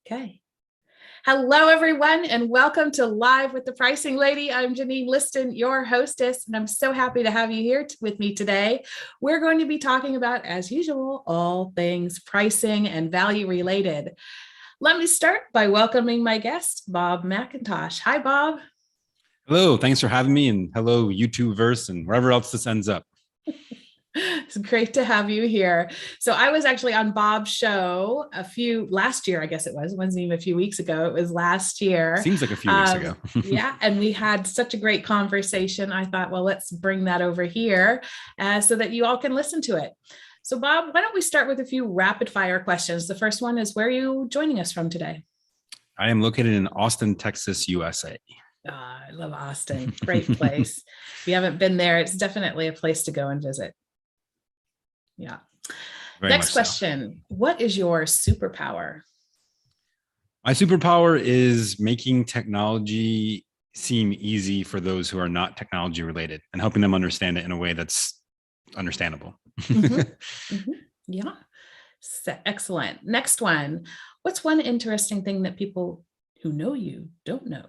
Okay. Hello, everyone, and welcome to Live with the Pricing Lady. I'm Janine Liston, your hostess, and I'm so happy to have you here with me today. We're going to be talking about, as usual, all things pricing and value related. Let me start by welcoming my guest, Bob McIntosh. Hi, Bob. Hello, thanks for having me, and hello, YouTubeverse, and wherever else this ends up. It's great to have you here. So I was actually on Bob's show last year, I guess it wasn't even a few weeks ago. It was last year. Seems like a few weeks ago. Yeah. And we had such a great conversation. I thought, well, let's bring that over here so that you all can listen to it. So Bob, why don't we start with a few rapid fire questions? The first one is, where are you joining us from today? I am located in Austin, Texas, USA. I love Austin. Great place. If you haven't been there, it's definitely a place to go and visit. Yeah. Next question. So. What is your superpower? My superpower is making technology seem easy for those who are not technology related and helping them understand it in a way that's understandable. Yeah. So, excellent. Next one. What's one interesting thing that people who know you don't know?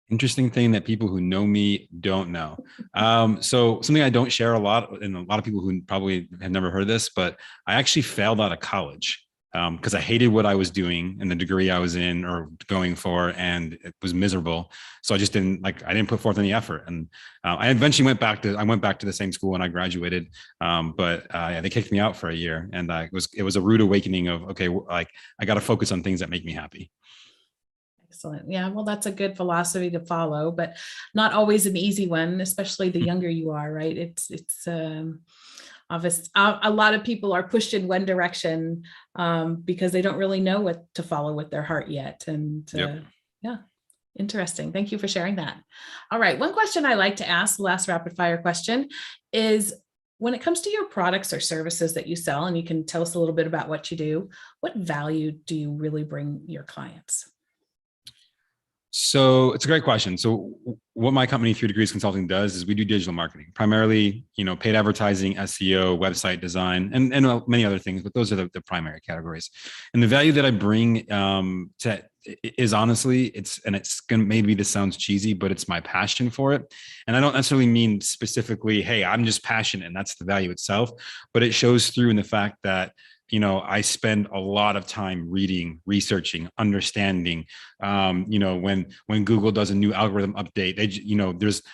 Interesting thing that people who know me don't know. So something I don't share a lot, and a lot of people who probably have never heard this, but I actually failed out of college because I hated what I was doing and the degree I was in or going for, and it was miserable. So I just I didn't put forth any effort. And I eventually went back to the same school when I graduated. But they kicked me out for a year, and it was a rude awakening of, okay, like I got to focus on things that make me happy. Excellent. Yeah, well, that's a good philosophy to follow, but not always an easy one, especially the younger you are, right? It's obvious. A lot of people are pushed in one direction because they don't really know what to follow with their heart yet. And yeah, interesting. Thank you for sharing that. All right. One question I like to ask, the last rapid fire question, is when it comes to your products or services that you sell, and you can tell us a little bit about what you do, what value do you really bring your clients? So it's a great question. So what my company, 3 Degrees Consulting, does is we do digital marketing, primarily, paid advertising, SEO, website design, and many other things, but those are the primary categories. And the value that I bring is honestly, it's gonna, maybe this sounds cheesy, but it's my passion for it. And I don't necessarily mean specifically, hey, I'm just passionate and that's the value itself, but it shows through in the fact that I spend a lot of time reading, researching, understanding. When Google does a new algorithm update,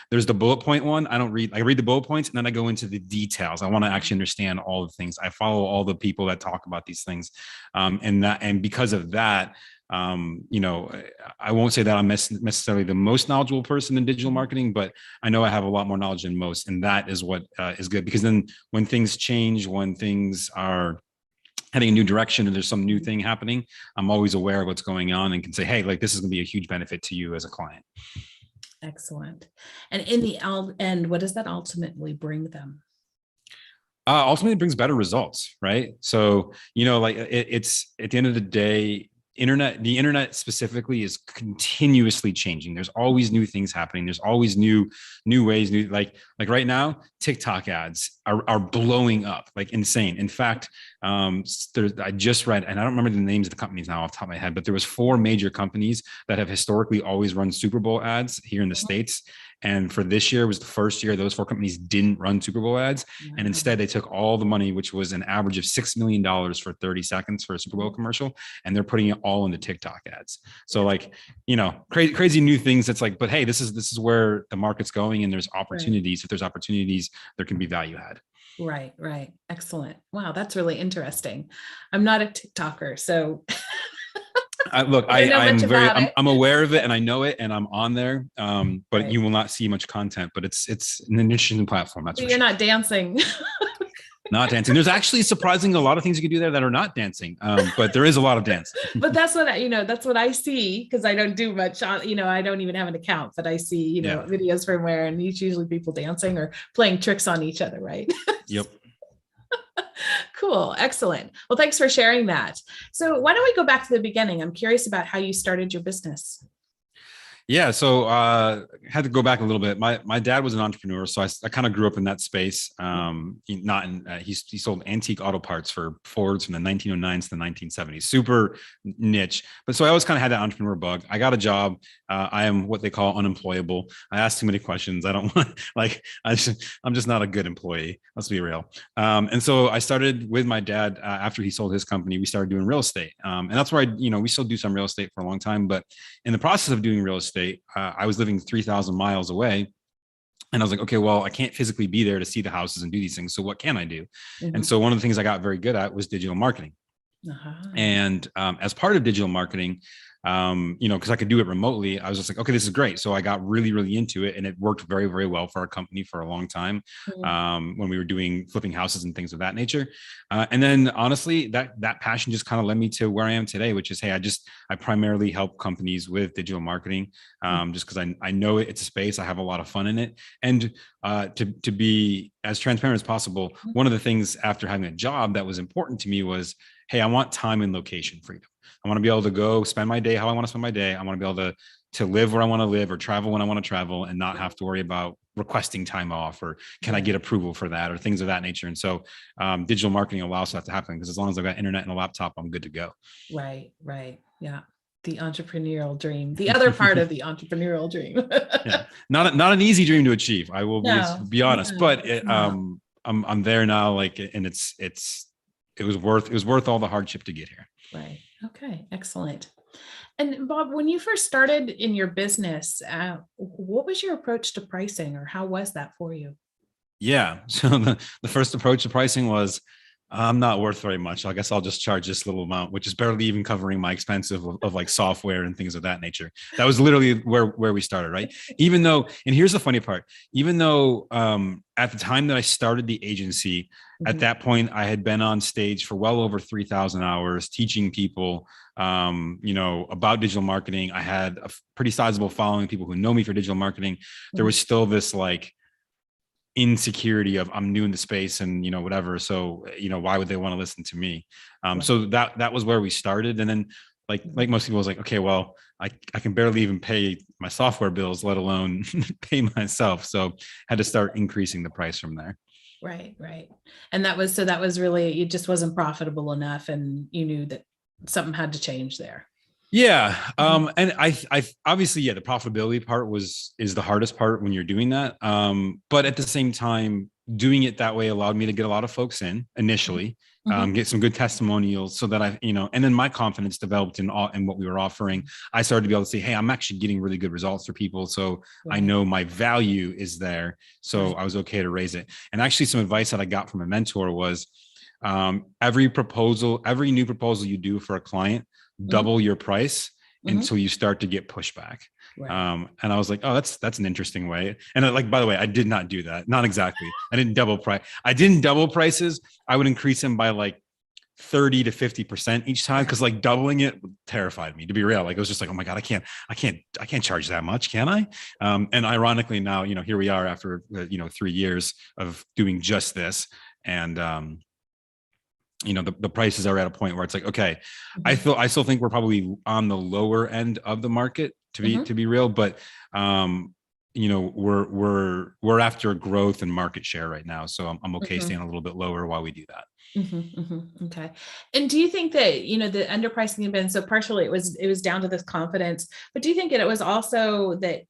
there's the bullet point one. I read the bullet points and then I go into the details. I want to actually understand all the things. I follow all the people that talk about these things, and because of that, I won't say that I'm necessarily the most knowledgeable person in digital marketing, but I know I have a lot more knowledge than most, and that is what is good, because then when things change, when things are heading a new direction and there's some new thing happening, I'm always aware of what's going on and can say, hey, like this is going to be a huge benefit to you as a client. Excellent. And in the end, what does that ultimately bring them? Ultimately, it brings better results, right? So, it's at the end of the day, the internet specifically is continuously changing. There's always new things happening. There's always new ways, like right now, TikTok ads are blowing up like insane. In fact, I just read, and I don't remember the names of the companies now off the top of my head, but there was 4 major companies that have historically always run Super Bowl ads here in the States. And for this year was the first year those 4 companies didn't run Super Bowl ads. And instead they took all the money, which was an average of $6 million for 30 seconds for a Super Bowl commercial, and they're putting it all into TikTok ads. So crazy new things. That's like, but hey, this is where the market's going, and there's opportunities. Right. If there's opportunities, there can be value had. Right. Excellent. Wow, that's really interesting. I'm not a TikToker, so I'm aware of it and I know it and I'm on there. But you will not see much content, but it's an interesting platform. That's you're not dancing. Not dancing. There's actually surprisingly a lot of things you can do there that are not dancing. But there is a lot of dance. But that's what that's what I see, because I don't do much on, I don't even have an account, but I see, videos from where, and it's usually people dancing or playing tricks on each other, right? Yep. Cool. Excellent. Well, thanks for sharing that. So why don't we go back to the beginning? I'm curious about how you started your business. Yeah, so had to go back a little bit. My dad was an entrepreneur, so I kind of grew up in that space. Not in he sold antique auto parts for Fords from the 1909s to the 1970s, super niche. But so I always kind of had that entrepreneur bug. I got a job. I am what they call unemployable. I ask too many questions. I don't want like I'm just not a good employee. Let's be real. And so I started with my dad after he sold his company. We started doing real estate, and that's where we still do some real estate for a long time, but in the process of doing real estate, I was living 3,000 miles away. And I was like, okay, well, I can't physically be there to see the houses and do these things. So what can I do? Mm-hmm. And so one of the things I got very good at was digital marketing. Uh-huh. And as part of digital marketing, because I could do it remotely, I was just like, okay, this is great. So I got really, really into it, and it worked very, very well for our company for a long time. Mm-hmm. When we were doing flipping houses and things of that nature. And then honestly, that passion just kind of led me to where I am today, which is, hey, I primarily help companies with digital marketing, just because I know it's a space. I have a lot of fun in it. And to be as transparent as possible, one of the things after having a job that was important to me was, hey, I want time and location freedom. I want to be able to go spend my day how I want to spend my day. I want to be able to live where I want to live or travel when I want to travel, and not have to worry about requesting time off or can I get approval for that or things of that nature. And so digital marketing allows that to happen, because as long as I've got internet and a laptop, I'm good to go. Right. Yeah. The entrepreneurial dream, the other part of the entrepreneurial dream. Yeah. Not an easy dream to achieve. I will be honest, but I'm there now. Like, and it was worth all the hardship to get here. Right. Okay. Excellent. And Bob, when you first started in your business, what was your approach to pricing, or how was that for you? Yeah. So the first approach to pricing was, I'm not worth very much. I guess I'll just charge this little amount, which is barely even covering my expense of like software and things of that nature. That was literally where we started, right? Even though, and here's the funny part, even though at the time that I started the agency, at that point, I had been on stage for well over 3,000 hours teaching people, about digital marketing. I had a pretty sizable following, people who know me for digital marketing. There was still this like insecurity of, I'm new in the space and whatever, so why would they want to listen to me? So that was where we started. And then like most people, was like, okay, well, I can barely even pay my software bills, let alone pay myself. So had to start increasing the price from there. Right. And that was really, it just wasn't profitable enough, and you knew that something had to change there. Yeah. And I obviously, the profitability part is the hardest part when you're doing that. But at the same time, doing it that way allowed me to get a lot of folks in initially, get some good testimonials, so that and then my confidence developed in what we were offering. I started to be able to say, hey, I'm actually getting really good results for people. So I know my value is there. So I was okay to raise it. And actually some advice that I got from a mentor was, every new proposal you do for a client, double your price until you start to get pushback. Right. And I was like, oh, that's an interesting way. And by the way, I did not do that. Not exactly. I didn't double price. I didn't double prices. I would increase them by like 30 to 50% each time. Cause like doubling it terrified me, to be real. Like, it was just like, oh my God, I can't charge that much. Can I? And ironically now, here we are after, 3 years of doing just this. And, the prices are at a point where it's like, okay, I still think we're probably on the lower end of the market to be real, but we're after growth and market share right now. So I'm okay staying a little bit lower while we do that. Okay. And do you think that, the underpricing event, so partially it was down to this confidence, but do you think that it was also that,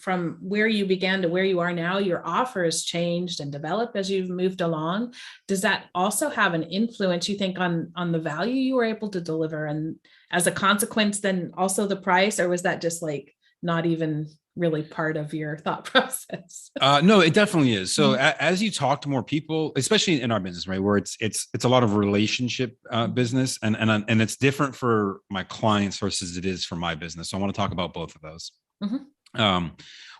from where you began to where you are now, your offers changed and developed as you've moved along? Does that also have an influence, you think, on the value you were able to deliver, and as a consequence, then also the price, or was that just like not even really part of your thought process? No, it definitely is. So as you talk to more people, especially in our business, right, where it's a lot of relationship business, and it's different for my clients versus it is for my business. So I want to talk about both of those.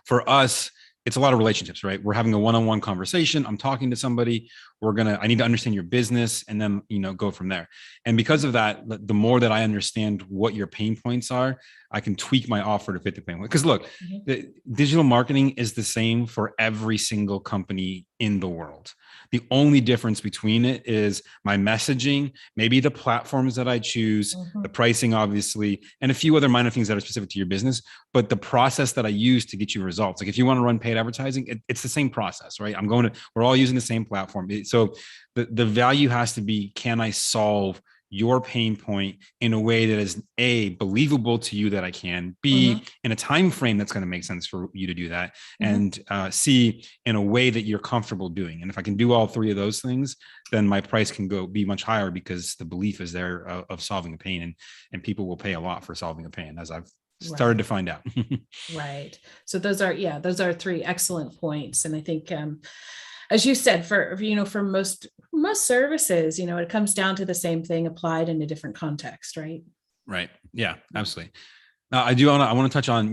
For us, it's a lot of relationships, right? We're having a one-on-one conversation. I'm talking to somebody. I need to understand your business and then, go from there. And because of that, the more that I understand what your pain points are, I can tweak my offer to fit the pain point. Because look, the digital marketing is the same for every single company in the world. The only difference between it is my messaging, maybe the platforms that I choose, the pricing, obviously, and a few other minor things that are specific to your business. But the process that I use to get you results, like if you want to run paid advertising, it's the same process, right? We're all using the same platform. So the value has to be, can I solve your pain point in a way that is A, believable to you that I can, B, in a time frame that's going to make sense for you to do that, and C, in a way that you're comfortable doing. And if I can do all three of those things, then my price can be much higher, because the belief is there of solving a pain, and people will pay a lot for solving a pain, as I've started to find out. Right. So those are three excellent points. And I think, as you said, for most services, it comes down to the same thing applied in a different context, right? Right. Yeah, absolutely. Now, I want to touch on,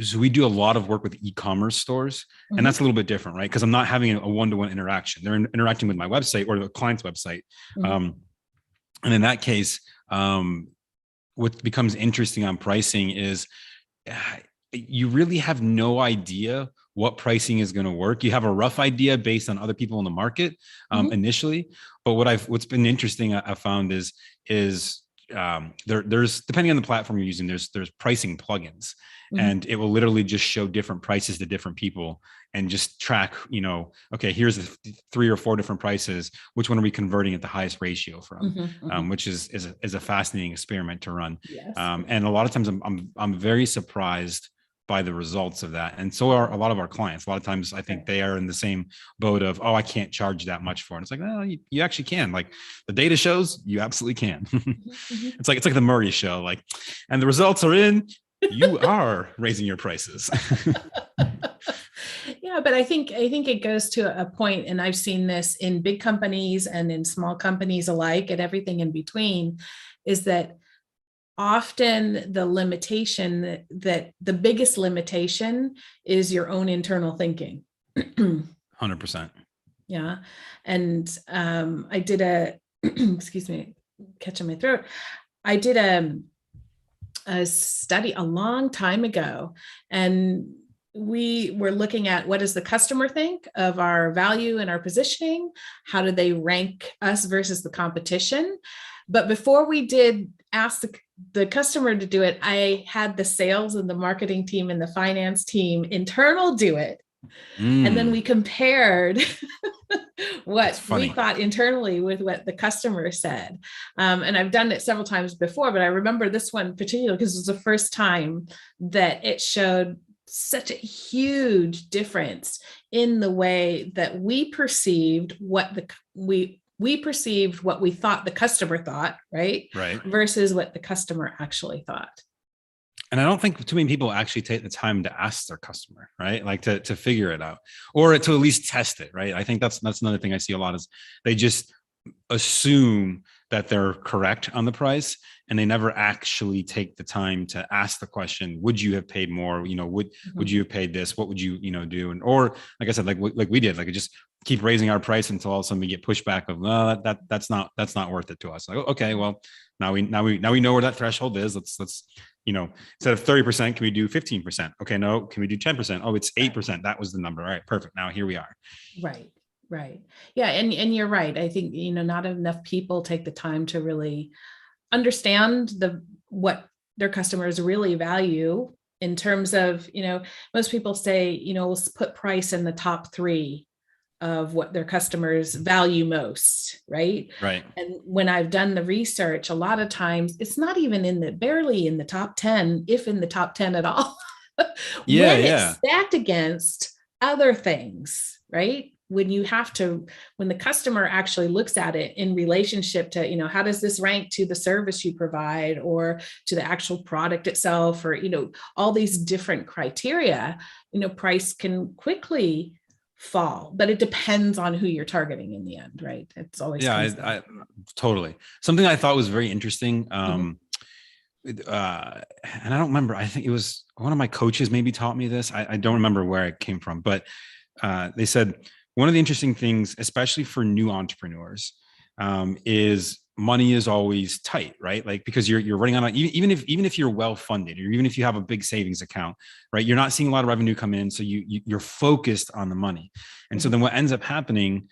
so we do a lot of work with e-commerce stores, and that's a little bit different, right? Because I'm not having a one-to-one interaction. They're interacting with my website or the client's website. And in that case, what becomes interesting on pricing is you really have no idea what pricing is going to work. You have a rough idea based on other people in the market initially, but what's been interesting I found is there's, depending on the platform you're using, there's pricing plugins, and it will literally just show different prices to different people and just track, okay, here's the 3 or 4 different prices. Which one are we converting at the highest ratio from? Which is a fascinating experiment to run. Yes. And a lot of times I'm very surprised by the results of that. And so are a lot of our clients. A lot of times I think they are in the same boat of, oh, I can't charge that much for it. It's like, well, you actually can. Like, the data shows you absolutely can. It's like the Murray show, like, and the results are in, you are raising your prices. Yeah, but I think it goes to a point, and I've seen this in big companies and in small companies alike, and everything in between, is that often the limitation, that the biggest limitation is your own internal thinking. 100%. Yeah. And I did excuse me, catching my throat. I did a study a long time ago, and we were looking at, what does the customer think of our value and our positioning? How do they rank us versus the competition? But before we did ask the customer to do it, I had the sales and the marketing team and the finance team internal do it. And then we compared what we thought internally with what the customer said. And I've done it several times before, but I remember this one particularly because it was the first time that it showed such a huge difference in the way that we perceived what we perceived what we thought the customer thought, right? Versus what the customer actually thought. And I don't think too many people actually take the time to ask their customer, right? Like to figure it out, or to at least test it, right? I think that's another thing I see a lot, is they just assume that they're correct on the price, and they never actually take the time to ask the question, would you have paid more? Would you have paid this? What would you, do? And, or like I said, like we did, like just keep raising our price until all of a sudden we get pushback of, no, that's not worth it to us. Like, okay, well, now we know where that threshold is. Let's instead of 30%, can we do 15%? Okay, no, can we do 10%? Oh, it's 8%. That was the number. All right, perfect. Now here we are. Right. Yeah. And you're right. I think, not enough people take the time to really understand what their customers really value, in terms of, most people say, we'll put price in the top 3 of what their customers value most. Right. And when I've done the research, a lot of times it's not even barely in the top 10, if in the top 10 at all. It's stacked against other things, right? When the customer actually looks at it in relationship to, how does this rank to the service you provide, or to the actual product itself, or, all these different criteria, price can quickly fall, but it depends on who you're targeting in the end, right? It's always. I totally. Something I thought was very interesting. And I don't remember, I think it was one of my coaches maybe taught me this. I don't remember where it came from, but they said, one of the interesting things, especially for new entrepreneurs, is money is always tight, right? Like, because you're running on a, even if you're well funded, or even if you have a big savings account, right? You're not seeing a lot of revenue come in, so you're focused on the money. And so then what ends up happening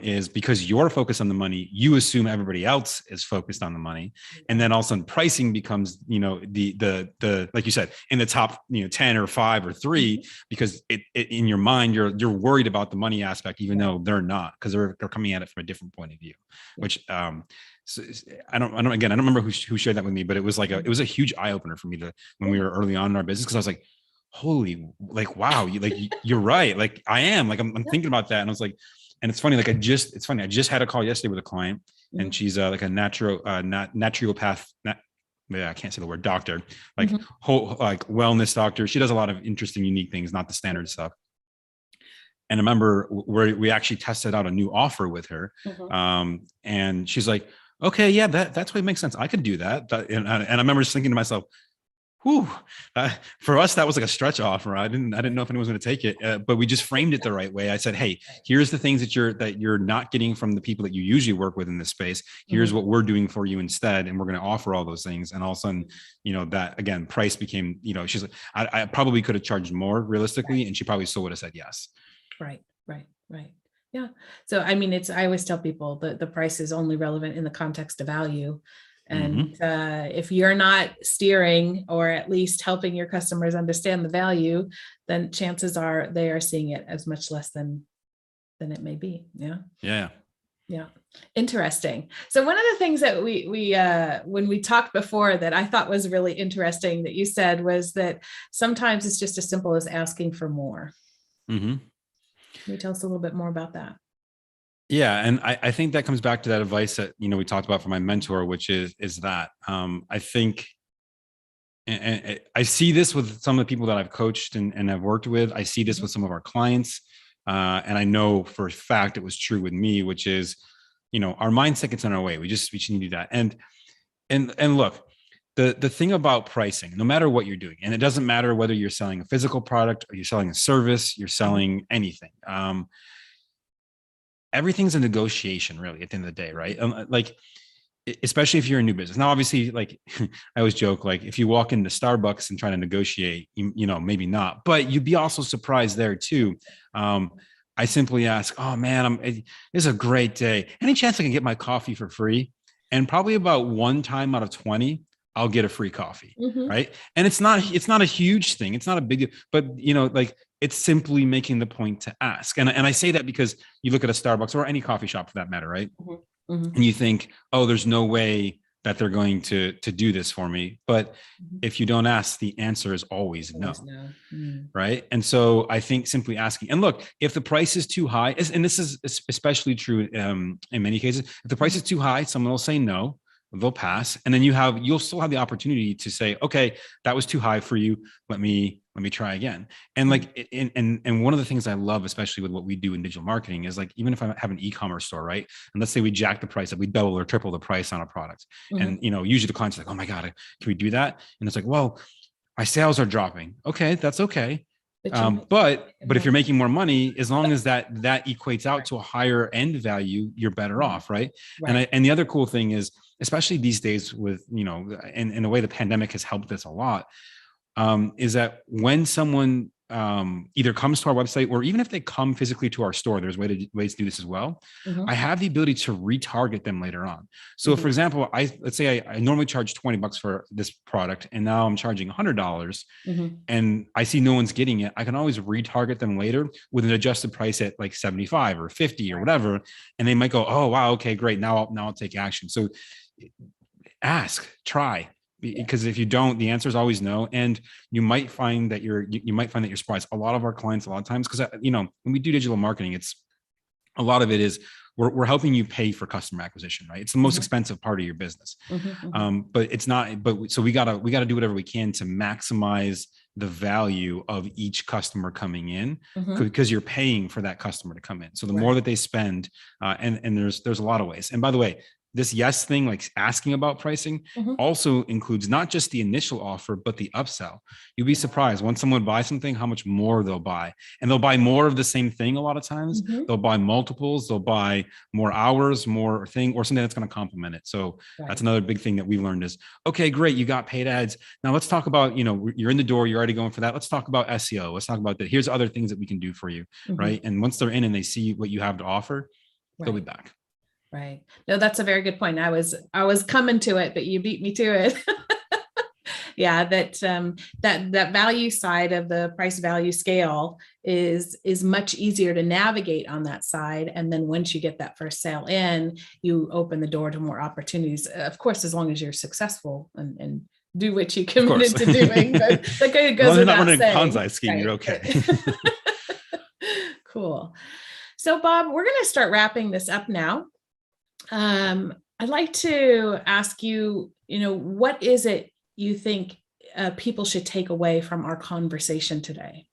is, because you're focused on the money, you assume everybody else is focused on the money, and then all of a sudden pricing becomes, the like you said, in the top 10 or 5 or 3, because it in your mind you're worried about the money aspect, even though they're not, because they're coming at it from a different point of view, which so I don't remember who shared that with me, but it was like it was a huge eye opener for me when we were early on in our business, because I was like, holy, like, wow, you're right, like I am, like I'm thinking about that, and I was like. And it's funny, I just had a call yesterday with a client, and she's like a naturopath. I can't say the word doctor, like whole, like wellness doctor. She does a lot of interesting, unique things, not the standard stuff. And I remember we actually tested out a new offer with her, and she's like, "Okay, yeah, that's what it makes sense. I could do that." And I remember just thinking to myself, whew, for us, that was like a stretch offer. I didn't know if anyone was going to take it, but we just framed it the right way. I said, hey, here's the things that you're not getting from the people that you usually work with in this space. Here's what we're doing for you instead. And we're going to offer all those things. And all of a sudden, that again, price became, she's like, I probably could have charged more realistically. And she probably still would have said yes. Right. Yeah. So, I mean, I always tell people that the price is only relevant in the context of value. And if you're not steering, or at least helping your customers understand the value, then chances are they are seeing it as much less than it may be. Yeah. Interesting. So one of the things that we when we talked before that I thought was really interesting that you said was that sometimes it's just as simple as asking for more. Can you tell us a little bit more about that? Yeah. And I think that comes back to that advice that, we talked about from my mentor, which is that I think, and I see this with some of the people that I've coached and have worked with. I see this with some of our clients. And I know for a fact it was true with me, which is, our mindset gets in our way. We just need to do that. And look, the thing about pricing, no matter what you're doing, and it doesn't matter whether you're selling a physical product or you're selling a service, you're selling anything. Everything's a negotiation, really, at the end of the day, right? Like, especially if you're a new business. Now, obviously, like I always joke, like if you walk into Starbucks and try to negotiate, maybe not, but you'd be also surprised there too. I simply ask, "Oh man, this is a great day. Any chance I can get my coffee for free?" And probably about 1 time out of 20, I'll get a free coffee, right? And it's not a huge thing. It's not a big, but like it's simply making the point to ask. And I say that because you look at a Starbucks or any coffee shop for that matter, right? And you think, oh, there's no way that they're going to do this for me. But if you don't ask, the answer is always no. Right. And so I think simply asking, and look, if the price is too high, and this is especially true in many cases, if the price is too high, someone will say no. They'll pass, and then you'll still have the opportunity to say, okay, that was too high for you. Let me try again. And like, and one of the things I love, especially with what we do in digital marketing, is like, even if I have an e-commerce store, right? And let's say we jack the price up, we double or triple the price on a product. And, usually the client's like, oh my God, can we do that? And it's like, well, my sales are dropping. Okay. That's okay. But if you're making more money, as long as that equates out to a higher end value, you're better off. Right. And the other cool thing is, especially these days with, and the way the pandemic has helped us a lot, is that when someone either comes to our website, or even if they come physically to our store, there's ways to do this as well. I have the ability to retarget them later on. So for example, let's say I normally charge $20 for this product, and now I'm charging $100, and I see no one's getting it. I can always retarget them later with an adjusted price at like 75 or 50 or whatever. And they might go, oh, wow, okay, great. Now I'll take action. So ask, try. Because if you don't, the answer is always no. And you might find that you're surprised. A lot of our clients, a lot of times, because when we do digital marketing, a lot of it is we're helping you pay for customer acquisition, right? It's the most expensive part of your business. But it's not, so we gotta do whatever we can to maximize the value of each customer coming in, because you're paying for that customer to come in. So the more that they spend, and there's a lot of ways. And by the way, this yes thing, like asking about pricing, Mhm. also includes not just the initial offer, but the upsell. You'll be surprised when someone buys something, how much more they'll buy. And they'll buy more of the same thing a lot of times. Mhm. They'll buy multiples, they'll buy more hours, more thing, or something that's going to complement it. So Right. that's another big thing that we learned is, okay, great, you got paid ads. Now let's talk about, you're in the door, you're already going for that. Let's talk about SEO. Let's talk about that. Here's other things that we can do for you. Mhm. Right. And once they're in and they see what you have to offer, they'll be Right. back. Right. No, that's a very good point. I was coming to it, but you beat me to it. Yeah, that value side of the price value scale is much easier to navigate on that side. And then once you get that first sale in, you open the door to more opportunities. Of course, as long as you're successful and do what you committed to doing. But that kind of goes without not running saying. a Ponzi scheme, Right. you're okay. Cool. So Bob, we're going to start wrapping this up now. I'd like to ask you, what is it you think people should take away from our conversation today?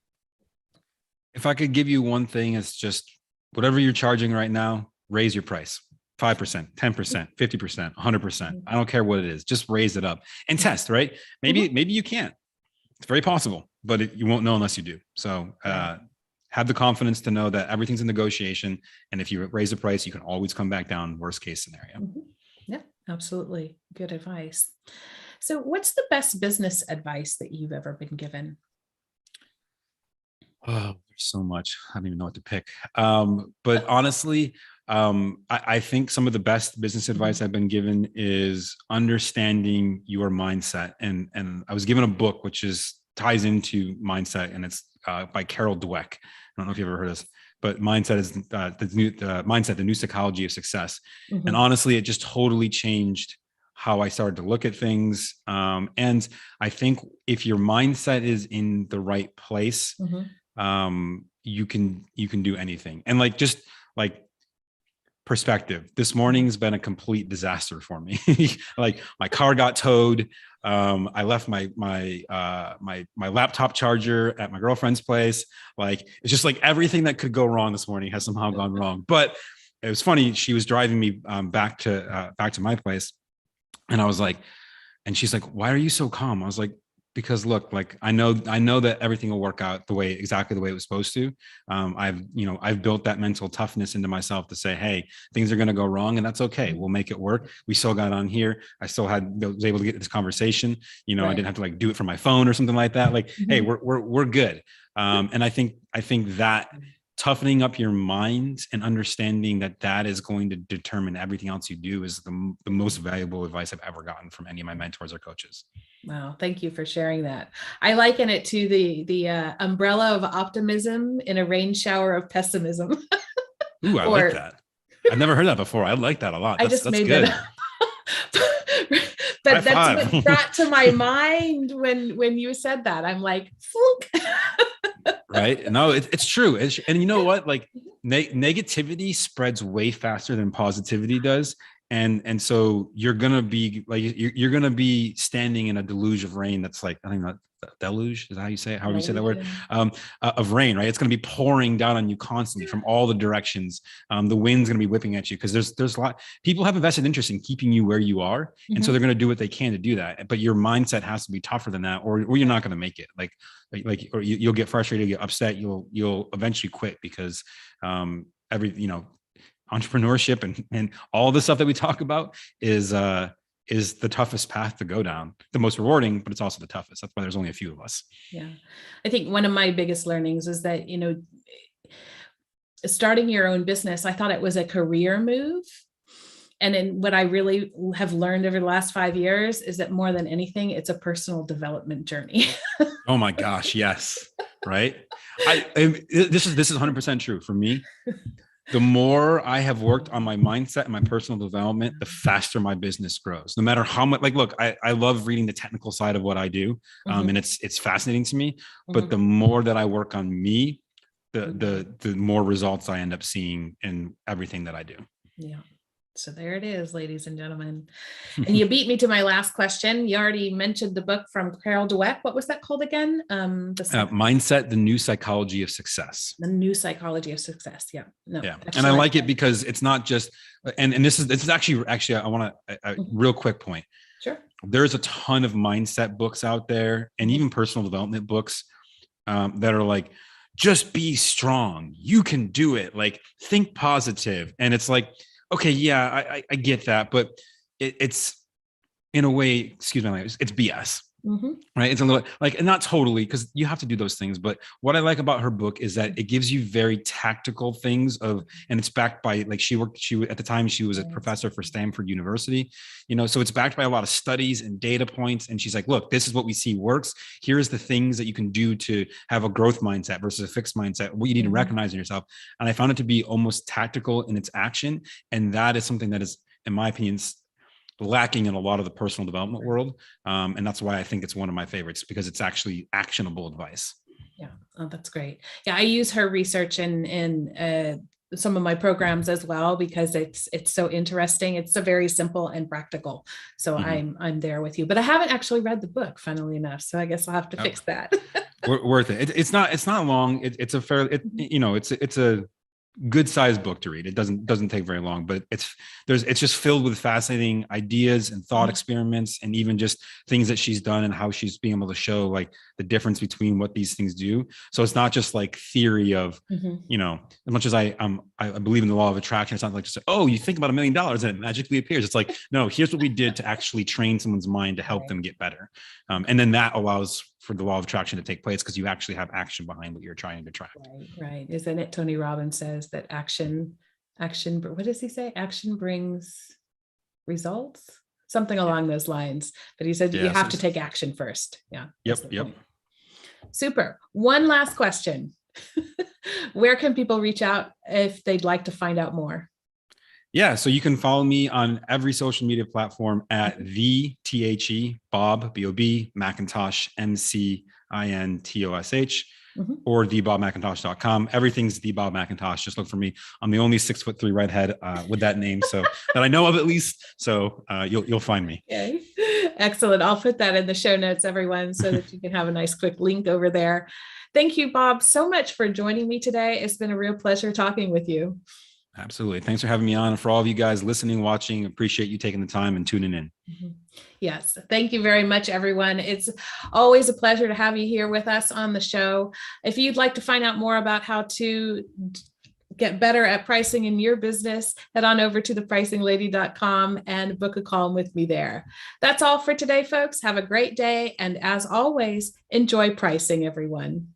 If I could give you one thing, it's just whatever you're charging right now, raise your price. 5%, 10%, 50%, 100%. I don't care what it is. Just raise it up and test, right? Maybe you can't. It's very possible, but you won't know unless you do. So have the confidence to know that everything's a negotiation. And if you raise the price, you can always come back down, worst case scenario. Yeah, absolutely. Good advice. So what's the best business advice that you've ever been given? Oh, there's so much. I don't even know what to pick. But honestly, I think some of the best business advice I've been given is understanding your mindset. And I was given a book which ties into mindset, and it's by Carol Dweck. I don't know if you've ever heard of this, but mindset is the new psychology of success. And honestly, it just totally changed how I started to look at things. And I think if your mindset is in the right place, you can do anything. And just perspective, this morning's been a complete disaster for me. Like my car got towed. I left my laptop charger at my girlfriend's place. It's just everything that could go wrong this morning has somehow gone wrong. But it was funny. She was driving me back to my place, and I was like, and she's like, "Why are you so calm?" I was like, because look, I know that everything will work out exactly the way it was supposed to. I've built that mental toughness into myself to say, hey, things are going to go wrong, and that's okay. We'll make it work. We still got on here. I still was able to get this conversation. Right. I didn't have to do it from my phone or something like that. Hey, we're good. And I think that toughening up your mind and understanding that is going to determine everything else you do is the most valuable advice I've ever gotten from any of my mentors or coaches. Wow. Thank you for sharing that. I liken it to the umbrella of optimism in a rain shower of pessimism. Ooh, I like that. I've never heard that before. I like that a lot. That's made good. That but that's what brought to my mind when you said that. I'm like, fluke. Right. No, it's true. And you know what? Negativity spreads way faster than positivity does. And so you're gonna be you're gonna be standing in a deluge of rain that's I think that deluge is how you say it, however you say that word, of rain, right? It's gonna be pouring down on you constantly from all the directions. The wind's gonna be whipping at you because there's a lot people have a vested interest in keeping you where you are, and so they're gonna do what they can to do that. But your mindset has to be tougher than that, or you're not gonna make it. Or you'll get frustrated, you'll get upset, you'll eventually quit because entrepreneurship and all the stuff that we talk about is the toughest path to go down, the most rewarding, but it's also the toughest. That's why there's only a few of us. Yeah. I think one of my biggest learnings is that, starting your own business, I thought it was a career move. And then what I really have learned over the last 5 years is that more than anything, it's a personal development journey. Oh my gosh. Yes. Right. This is 100% true for me. The more I have worked on my mindset and my personal development, the faster my business grows. No matter how much, look, I love reading the technical side of what I do. And it's fascinating to me, but the more that I work on me, the more results I end up seeing in everything that I do. Yeah. So there it is, ladies and gentlemen. And you beat me to my last question. You already mentioned the book from Carol Dweck. What was that called again? Mindset, the New Psychology of Success. The New Psychology of Success. Yeah. No, yeah. excellent. And I like it because it's not just, and this is actually, I want a real quick point. Sure. There's a ton of mindset books out there and even personal development books that are like, just be strong. You can do it. Like, think positive. And it's like, okay, yeah, I get that, but it's in a way, excuse my language, it's BS, right? It's a little like, and not totally, because you have to do those things. But what I like about her book is that it gives you very tactical things of, and it's backed by, like, she at the time she was a professor for Stanford University, so it's backed by a lot of studies and data points. And she's like, look, this is what we see works. Here's the things that you can do to have a growth mindset versus a fixed mindset, what you need to recognize in yourself. And I found it to be almost tactical in its action. And that is something that is, in my opinion, lacking in a lot of the personal development world. And that's why I think it's one of my favorites, because it's actually actionable advice. Yeah. Oh, that's great. Yeah. I use her research in some of my programs as well, because it's so interesting. It's so very simple and practical. So I'm there with you, but I haven't actually read the book, funnily enough. So I guess I'll have to fix that. Worth it. It's not long. It's a fair, it's a good sized book to read. It doesn't take very long, but it's just filled with fascinating ideas and thought experiments, and even just things that she's done and how she's being able to show like the difference between what these things do. So it's not just like theory of, as much as I believe in the law of attraction, it's not like just, oh, you think about $1 million and it magically appears. It's like, no, here's what we did to actually train someone's mind to help them get better. And then that allows for the law of attraction to take place, because you actually have action behind what you're trying to attract. Right. Isn't it? Tony Robbins says that action, what does he say? Action brings results, something along those lines. But he said you have to take action first. Yeah. Yep. Super. One last question. Where can people reach out if they'd like to find out more? Yeah, so you can follow me on every social media platform at Bob, B-O-B, McIntosh, MCINTOSH, or thebobmcintosh.com. Everything's the Bob McIntosh. Just look for me. I'm the only 6'3" redhead with that name, so that I know of at least. So you'll find me. Okay. Excellent. I'll put that in the show notes, everyone, so that you can have a nice quick link over there. Thank you, Bob, so much for joining me today. It's been a real pleasure talking with you. Absolutely. Thanks for having me on. And for all of you guys listening, watching, appreciate you taking the time and tuning in. Yes. Thank you very much, everyone. It's always a pleasure to have you here with us on the show. If you'd like to find out more about how to get better at pricing in your business, head on over to thepricinglady.com and book a call with me there. That's all for today, folks. Have a great day. And as always, enjoy pricing, everyone.